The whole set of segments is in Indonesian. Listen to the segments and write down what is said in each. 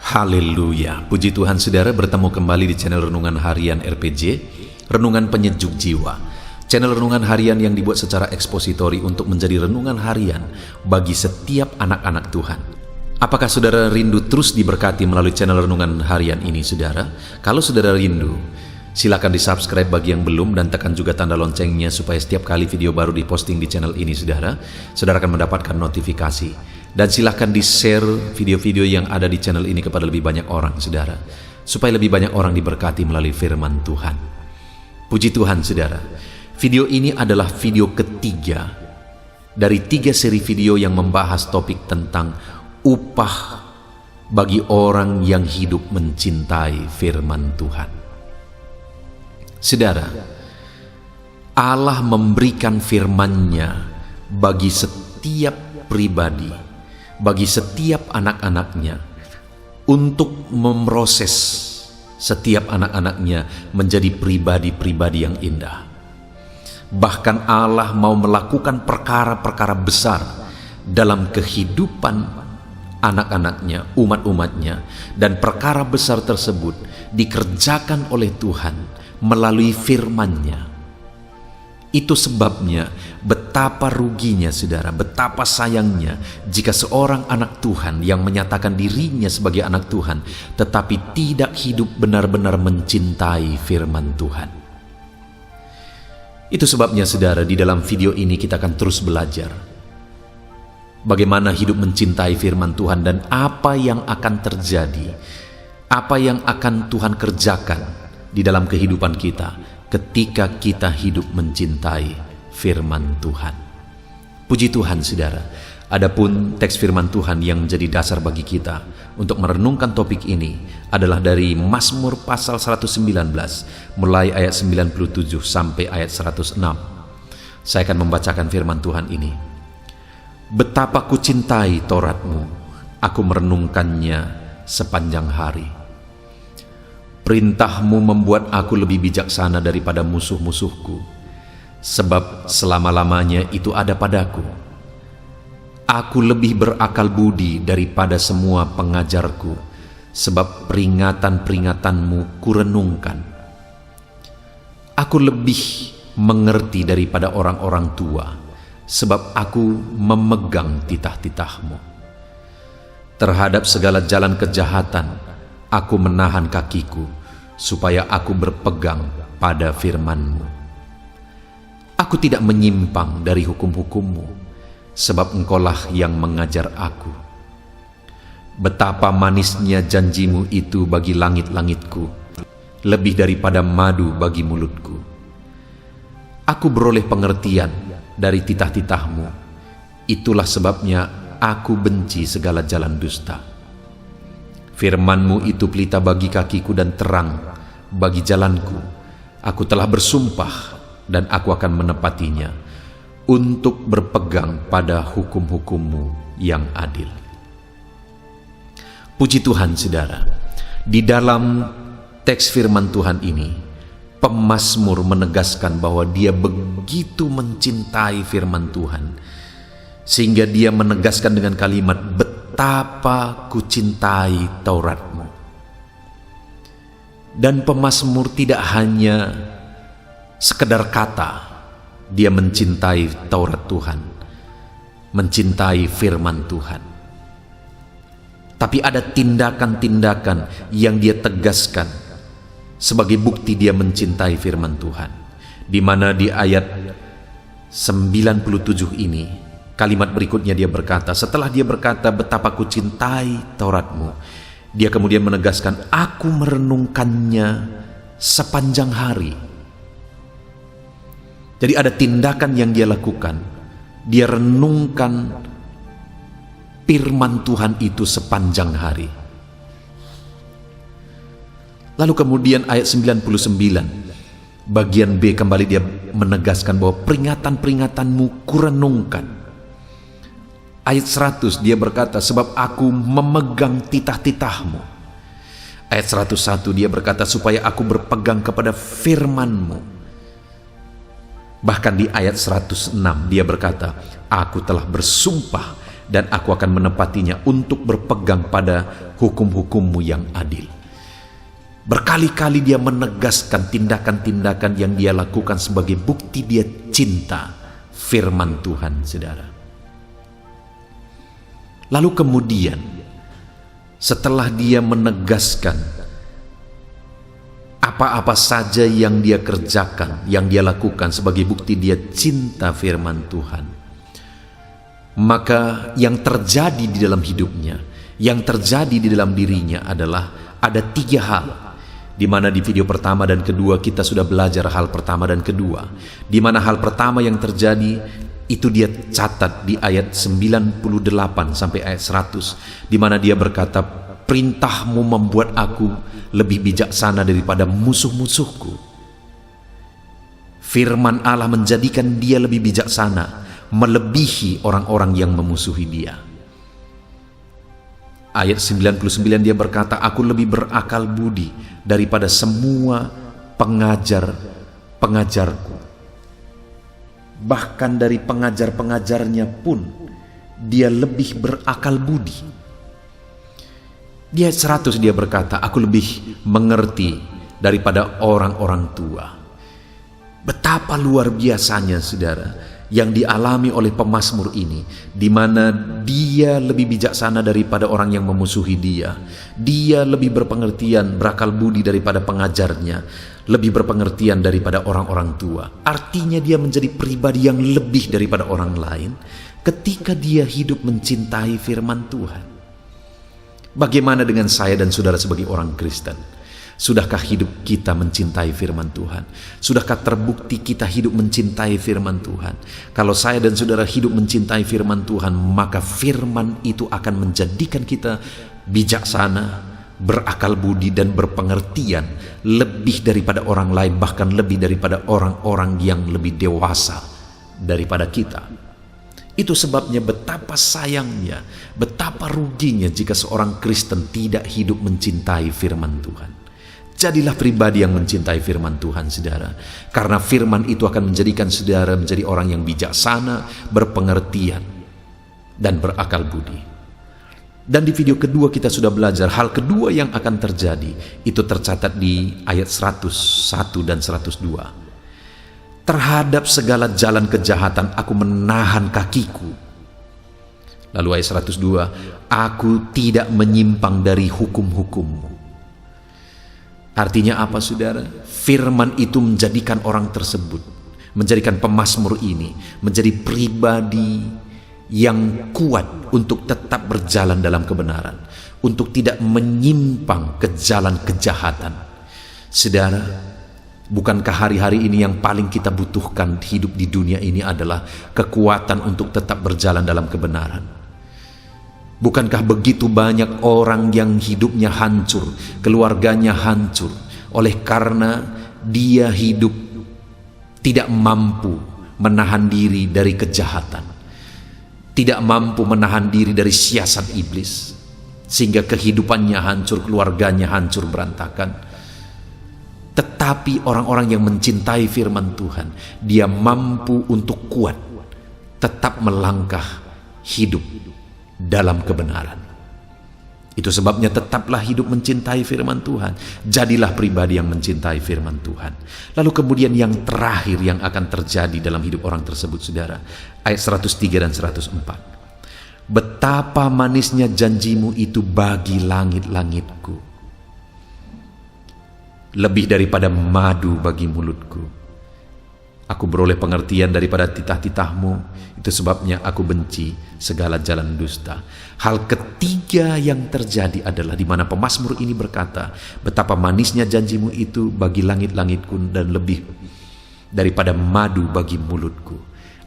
Haleluya, puji Tuhan saudara, bertemu kembali di channel Renungan Harian RPG, Renungan Penyejuk Jiwa. Channel Renungan Harian yang dibuat secara ekspositori untuk menjadi renungan harian bagi setiap anak-anak Tuhan. Apakah saudara rindu terus diberkati melalui channel Renungan Harian ini saudara? Kalau saudara rindu, silakan di-subscribe bagi yang belum dan tekan juga tanda loncengnya supaya setiap kali video baru diposting di channel ini saudara akan mendapatkan notifikasi. Dan silahkan di-share video-video yang ada di channel ini kepada lebih banyak orang saudara, supaya lebih banyak orang diberkati melalui firman Tuhan. Puji Tuhan saudara, video ini adalah video ketiga dari 3 seri video yang membahas topik tentang upah bagi orang yang hidup mencintai firman Tuhan. Saudara, Allah memberikan firman-Nya bagi setiap pribadi, bagi setiap anak-anaknya, untuk memproses setiap anak-anaknya menjadi pribadi-pribadi yang indah. Bahkan Allah mau melakukan perkara-perkara besar dalam kehidupan anak-anaknya, umat-umatnya, dan perkara besar tersebut dikerjakan oleh Tuhan melalui firman-Nya. Itu sebabnya betapa ruginya saudara, betapa sayangnya jika seorang anak Tuhan yang menyatakan dirinya sebagai anak Tuhan tetapi tidak hidup benar-benar mencintai firman Tuhan. Itu sebabnya saudara, di dalam video ini kita akan terus belajar bagaimana hidup mencintai firman Tuhan dan apa yang akan terjadi, apa yang akan Tuhan kerjakan di dalam kehidupan kita ketika kita hidup mencintai firman Tuhan. Puji Tuhan saudara, adapun teks firman Tuhan yang menjadi dasar bagi kita untuk merenungkan topik ini adalah dari Mazmur pasal 119 mulai ayat 97 sampai ayat 106. Saya akan membacakan firman Tuhan ini. Betapa ku cintai Taurat-Mu, aku merenungkannya sepanjang hari. Perintah-Mu membuat aku lebih bijaksana daripada musuh-musuhku, sebab selama-lamanya itu ada padaku. Aku lebih berakal budi daripada semua pengajarku, sebab peringatan-peringatan-Mu kurenungkan. Aku lebih mengerti daripada orang-orang tua, sebab aku memegang titah-titah-Mu. Terhadap segala jalan kejahatan, aku menahan kakiku, supaya aku berpegang pada firman-Mu. Aku tidak menyimpang dari hukum-hukum-Mu, sebab Engkaulah yang mengajar aku. Betapa manisnya janji-Mu itu bagi langit-langitku, lebih daripada madu bagi mulutku. Aku beroleh pengertian dari titah-titah-Mu, itulah sebabnya aku benci segala jalan dusta. Firman-Mu itu pelita bagi kakiku dan terang bagi jalanku. Aku telah bersumpah dan aku akan menepatinya, untuk berpegang pada hukum-hukum-Mu yang adil. Puji Tuhan saudara, di dalam teks firman Tuhan ini, pemazmur menegaskan bahwa dia begitu mencintai firman Tuhan, sehingga dia menegaskan dengan kalimat, betapa ku cintai Taurat-Mu. Dan pemazmur tidak hanya sekedar kata dia mencintai Taurat Tuhan, mencintai firman Tuhan, tapi ada tindakan-tindakan yang dia tegaskan sebagai bukti dia mencintai firman Tuhan. Di mana di ayat 97 ini, kalimat berikutnya dia berkata, setelah dia berkata betapa ku cintai Taurat-Mu, dia kemudian menegaskan, aku merenungkannya sepanjang hari. Jadi ada tindakan yang dia lakukan. Dia renungkan firman Tuhan itu sepanjang hari. Lalu kemudian ayat 99, bagian B kembali dia menegaskan bahwa peringatan-peringatan-Mu kurenungkan. Ayat 100 dia berkata, sebab aku memegang titah-titah-Mu. Ayat 101 dia berkata, supaya aku berpegang kepada firman-Mu. Bahkan di ayat 106 dia berkata, aku telah bersumpah dan aku akan menepatinya untuk berpegang pada hukum-hukum-Mu yang adil. Berkali-kali dia menegaskan tindakan-tindakan yang dia lakukan sebagai bukti dia cinta firman Tuhan, saudara. Lalu kemudian setelah dia menegaskan apa-apa saja yang dia kerjakan, yang dia lakukan sebagai bukti dia cinta firman Tuhan, maka yang terjadi di dalam hidupnya, yang terjadi di dalam dirinya adalah ada 3 hal. Di mana di video pertama dan kedua kita sudah belajar hal pertama dan kedua. Di mana hal pertama yang terjadi itu dia catat di ayat 98 sampai ayat 100, di mana dia berkata, perintah-Mu membuat aku lebih bijaksana daripada musuh-musuhku. Firman Allah menjadikan dia lebih bijaksana, melebihi orang-orang yang memusuhi dia. Ayat 99 dia berkata, aku lebih berakal budi daripada semua pengajar-pengajarku. Bahkan dari pengajar-pengajarnya pun dia lebih berakal budi. Di ayat 100 dia berkata, aku lebih mengerti daripada orang-orang tua. Betapa luar biasanya, saudara, yang dialami oleh pemazmur ini, di mana dia lebih bijaksana daripada orang yang memusuhi dia. Dia lebih berpengertian, berakal budi daripada pengajarnya, lebih berpengertian daripada orang-orang tua. Artinya dia menjadi pribadi yang lebih daripada orang lain ketika dia hidup mencintai firman Tuhan. Bagaimana dengan saya dan saudara sebagai orang Kristen? Sudahkah hidup kita mencintai firman Tuhan? Sudahkah terbukti kita hidup mencintai firman Tuhan? Kalau saya dan saudara hidup mencintai firman Tuhan, maka firman itu akan menjadikan kita bijaksana, berakal budi dan berpengertian lebih daripada orang lain, bahkan lebih daripada orang-orang yang lebih dewasa daripada kita. Itu sebabnya betapa sayangnya, betapa ruginya jika seorang Kristen tidak hidup mencintai firman Tuhan. Jadilah pribadi yang mencintai firman Tuhan, saudara. Karena firman itu akan menjadikan saudara menjadi orang yang bijaksana, berpengertian, dan berakal budi. Dan di video kedua kita sudah belajar hal kedua yang akan terjadi. Itu tercatat di ayat 101 dan 102. Terhadap segala jalan kejahatan aku menahan kakiku. Lalu ayat 102, aku tidak menyimpang dari hukum-hukum-Mu. Artinya apa, saudara? Firman itu menjadikan orang tersebut, menjadikan pemazmur ini menjadi pribadi yang kuat untuk tetap berjalan dalam kebenaran, untuk tidak menyimpang ke jalan kejahatan. Saudara, bukankah hari-hari ini yang paling kita butuhkan hidup di dunia ini adalah kekuatan untuk tetap berjalan dalam kebenaran? Bukankah begitu banyak orang yang hidupnya hancur, keluarganya hancur, oleh karena dia hidup tidak mampu menahan diri dari kejahatan, tidak mampu menahan diri dari siasat iblis, sehingga kehidupannya hancur, keluarganya hancur berantakan. Tetapi orang-orang yang mencintai firman Tuhan, dia mampu untuk kuat, tetap melangkah hidup dalam kebenaran. Itu sebabnya tetaplah hidup mencintai firman Tuhan. Jadilah pribadi yang mencintai firman Tuhan. Lalu kemudian yang terakhir yang akan terjadi dalam hidup orang tersebut, saudara, ayat 103 dan 104. Betapa manisnya janji-Mu itu bagi langit-langitku, lebih daripada madu bagi mulutku. Aku beroleh pengertian daripada titah-titah-Mu, itu sebabnya aku benci segala jalan dusta. Hal ketiga yang terjadi adalah di mana pemazmur ini berkata, betapa manisnya janji-Mu itu bagi langit-langitku dan lebih daripada madu bagi mulutku.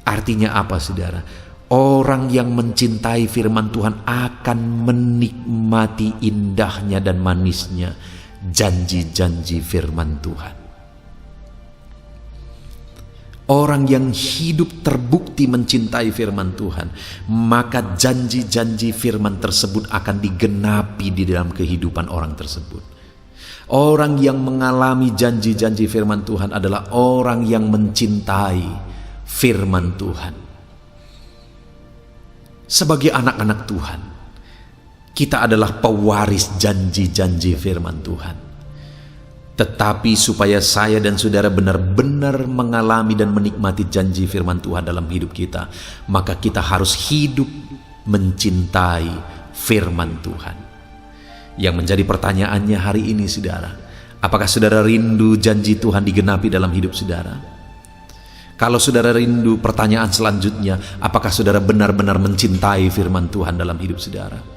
Artinya apa, saudara? Orang yang mencintai firman Tuhan akan menikmati indahnya dan manisnya janji-janji firman Tuhan. Orang yang hidup terbukti mencintai firman Tuhan, maka janji-janji firman tersebut akan digenapi di dalam kehidupan orang tersebut. Orang yang mengalami janji-janji firman Tuhan adalah orang yang mencintai firman Tuhan. Sebagai anak-anak Tuhan, kita adalah pewaris janji-janji firman Tuhan. Tetapi supaya saya dan saudara benar-benar mengalami dan menikmati janji firman Tuhan dalam hidup kita, maka kita harus hidup mencintai firman Tuhan. Yang menjadi pertanyaannya hari ini, saudara, apakah saudara rindu janji Tuhan digenapi dalam hidup saudara? Kalau saudara rindu, pertanyaan selanjutnya, apakah saudara benar-benar mencintai firman Tuhan dalam hidup saudara?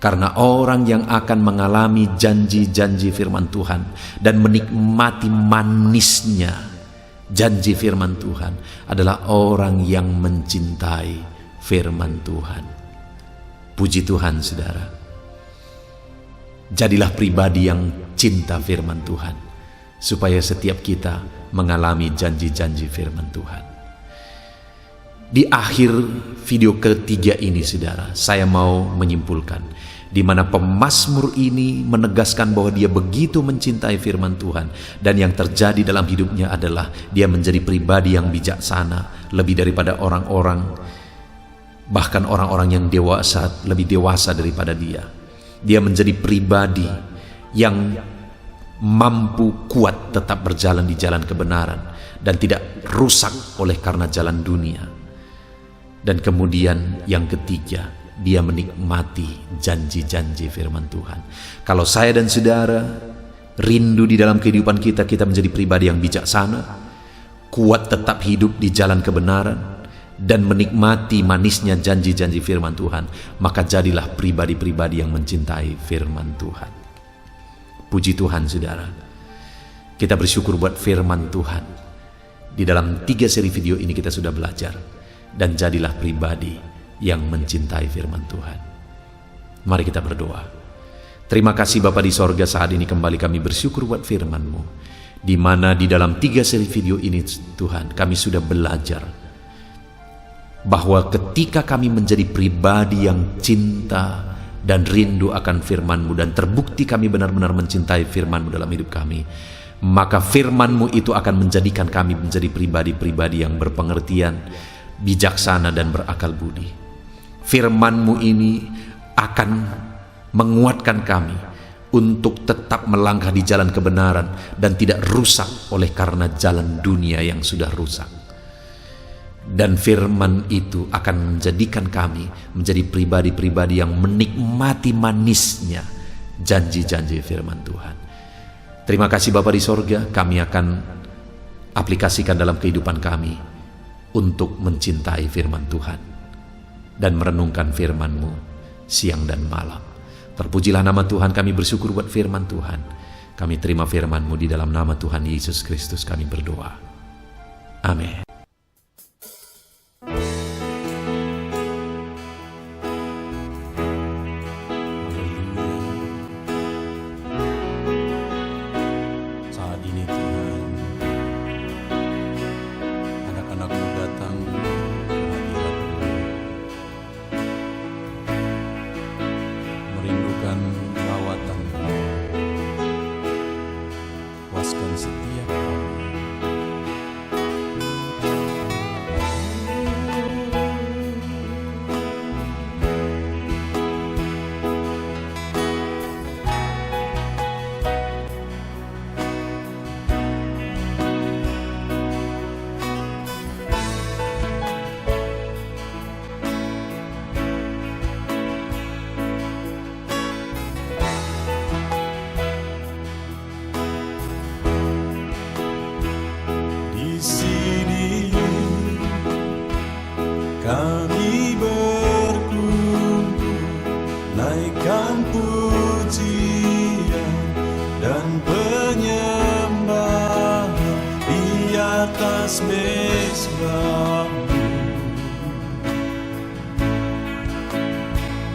Karena orang yang akan mengalami janji-janji firman Tuhan dan menikmati manisnya janji firman Tuhan adalah orang yang mencintai firman Tuhan. Puji Tuhan, saudara. Jadilah pribadi yang cinta firman Tuhan, supaya setiap kita mengalami janji-janji firman Tuhan. Di akhir video ketiga ini, saudara, saya mau menyimpulkan di mana pemazmur ini menegaskan bahwa dia begitu mencintai firman Tuhan, dan yang terjadi dalam hidupnya adalah dia menjadi pribadi yang bijaksana lebih daripada orang-orang, bahkan orang-orang yang dewasa, lebih dewasa daripada dia. Dia menjadi pribadi yang mampu kuat tetap berjalan di jalan kebenaran dan tidak rusak oleh karena jalan dunia. Dan kemudian yang ketiga, dia menikmati janji-janji firman Tuhan. Kalau saya dan saudara rindu di dalam kehidupan kita, kita menjadi pribadi yang bijaksana, kuat tetap hidup di jalan kebenaran, dan menikmati manisnya janji-janji firman Tuhan, maka jadilah pribadi-pribadi yang mencintai firman Tuhan. Puji Tuhan, saudara. Kita bersyukur buat firman Tuhan. Di dalam 3 seri video ini kita sudah belajar, dan jadilah pribadi yang mencintai firman Tuhan. Mari kita berdoa. Terima kasih Bapa di sorga, saat ini kembali kami bersyukur buat firman-Mu, di mana di dalam 3 seri video ini Tuhan, kami sudah belajar bahwa ketika kami menjadi pribadi yang cinta dan rindu akan firman-Mu, dan terbukti kami benar-benar mencintai firman-Mu dalam hidup kami, maka firman-Mu itu akan menjadikan kami menjadi pribadi-pribadi yang berpengertian, bijaksana, dan berakal budi. Firman-Mu ini akan menguatkan kami untuk tetap melangkah di jalan kebenaran dan tidak rusak oleh karena jalan dunia yang sudah rusak. Dan firman itu akan menjadikan kami menjadi pribadi-pribadi yang menikmati manisnya janji-janji firman Tuhan. Terima kasih Bapa di sorga, kami akan aplikasikan dalam kehidupan kami untuk mencintai firman Tuhan dan merenungkan firman-Mu siang dan malam. Terpujilah nama Tuhan, kami bersyukur buat firman Tuhan. Kami terima firman-Mu di dalam nama Tuhan Yesus Kristus kami berdoa. Amin. Puaskan setiap kami. Kami berkumpul, naikkan pujian dan penyembahan di atas mezbah-Mu,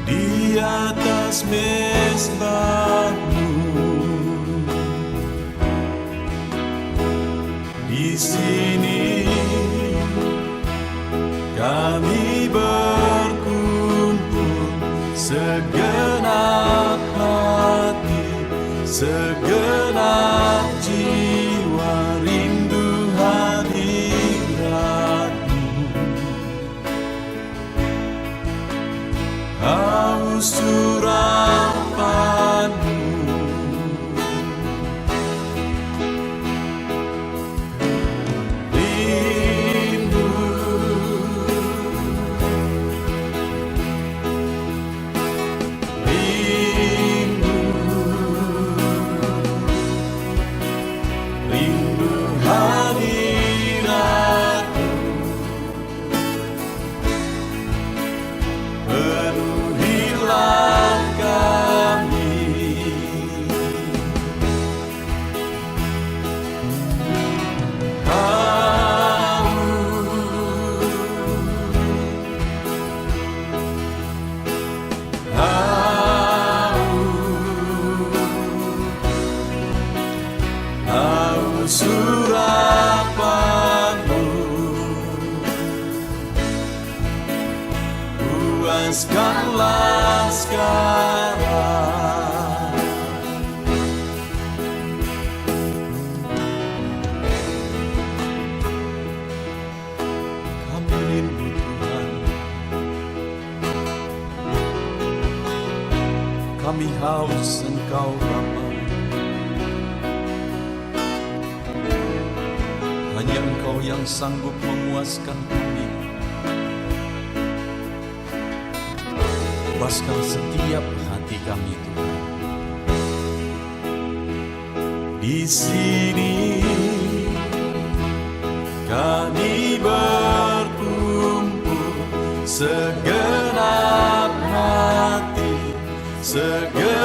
di atas mezbah-Mu. Di sini kami berkumpul segenap hati, segenap haus urapanmu. Rindu, rindu, rindu hadiratmu. Penuhilah kami. Haus urapanmu, puaskanlah sekarang. Kami rindu Tuhan, kami haus Engkau Bapa. Hanya Engkau yang sanggup memuaskan kami. Puaskan setiap hati kami Tuhan. Di sini kami berkumpul segenap hati, segenap